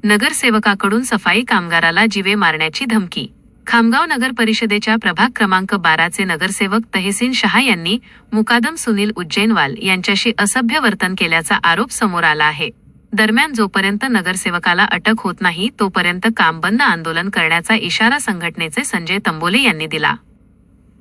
नगरसेवकाकडून सफाई कामगाराला जीवे मारण्याची धमकी। खामगाव नगर परिषदेच्या प्रभाग क्रमांक 12चे नगरसेवक तहसीन शहा यांनी मुकादम सुनील उज्जैनवाल यांच्याशी असभ्य वर्तन केल्याचा आरोप समोर आला आहे। दरम्यान जोपर्यंत नगरसेवकाला अटक होत नाही तोपर्यंत काम बंद आंदोलन करण्याचा इशारा संघटनेचे संजय तंबोले यांनी दिला।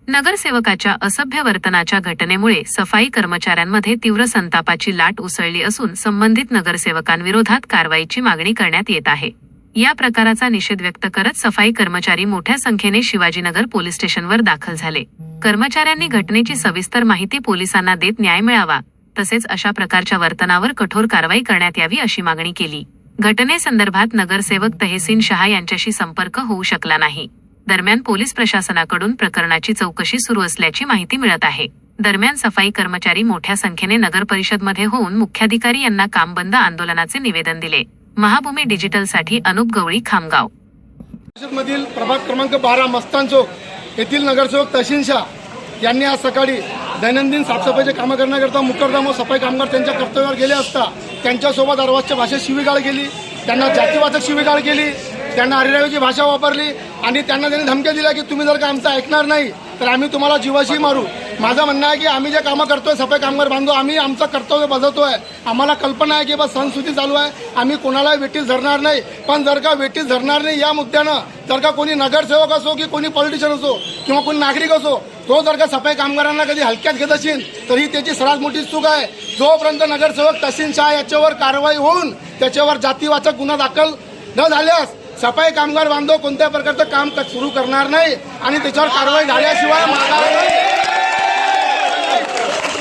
नगरसेवकाच्या असभ्य वर्तनाच्या घटनेमुळे सफाई कर्मचाऱ्यांमध्ये तीव्र संतापाची लाट उसळली असून संबंधित नगरसेवकांविरोधात कारवाईची मागणी करण्यात येत आहे। या प्रकाराचा निषेध व्यक्त करत सफाई कर्मचारी मोठ्या संख्येने शिवाजीनगर पोलीस स्टेशनवर दाखल झाले। कर्मचाऱ्यांनी घटनेची सविस्तर माहिती पोलिसांना देत न्याय मिळावा तसेच अशा प्रकारच्या वर्तनावर कठोर कारवाई करण्यात यावी अशी मागणी केली। घटनेसंदर्भात नगरसेवक तहसीन शहा यांच्याशी संपर्क होऊ शकला नाही। दरम्यान पोलीस प्रशासनाकडून प्रकरणाची चौकशी सुरू असल्याची माहिती मिळत आहे। दरम्यान सफाई कर्मचारी मोठ्या संख्येने नगर परिषदमध्ये होऊन मुख्याधिकारी यांना काम बंद आंदोलनाचे निवेदन दिले। महाभूमी डिजिटलसाठी अनुप गवळी, खामगाव। परिषदमधील प्रभाग क्रमांक 12 मस्तान चौक येथील नगरसेवक तहसीन शाह यांनी आज सकाळी दैनंदिन साफसफाईचे कामं करण्याकरता मुक्काम सफाई कामगार त्यांच्या कर्तव्यावर गेले असता त्यांच्यासोबत अर्वाच्य भाषेत शिवीगाळ केली, त्यांना जातीवाचक शिवीगाळ केली, त्यांना अरेरावीची भाषा वापरली आणि त्यांना धमक्या दिल्या की तुम्ही जर का आमचं ऐकणार नाही तर आम्ही तुम्हाला जीवाशी मारू। माझं म्हणणं आहे की आम्ही जे कामं करतोय सफाई कामगार बांधव आम्ही आमचं कर्तव्य बजावतोय। आम्हाला कल्पना आहे की बस सणसुदी चालू आहे, आम्ही कोणाला वेटीस धरणार नाही। पण जर का वेटीस धरणार नाही या मुद्द्यानं जर का कोणी नगरसेवक असो की कोणी पॉलिटिशियन असो किंवा कोणी नागरिक असो तो जर का सफाई कामगारांना कधी हलक्यात घेत असेल तर ही त्याची सर्वात मोठी चूक आहे। जोपर्यंत नगरसेवक तहसीन शाह याच्यावर कारवाई होऊन त्याच्यावर जातीवाचक गुन्हा दाखल न झाल्यास सफाई कामगार बांधव कोणत्या प्रकारचं काम सुरू करणार नाही आणि त्याच्यावर कारवाई झाल्याशिवाय माघार नाही।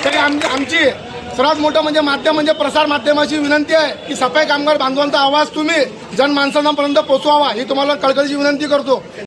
तरी आमची सर्वात मोठं म्हणजे प्रसार माध्यमाची विनंती आहे की सफाई कामगार बांधवांचा आवाज तुम्ही जनमानसांपर्यंत पोहोचवावा ही तुम्हाला कळकळीची विनंती करतो।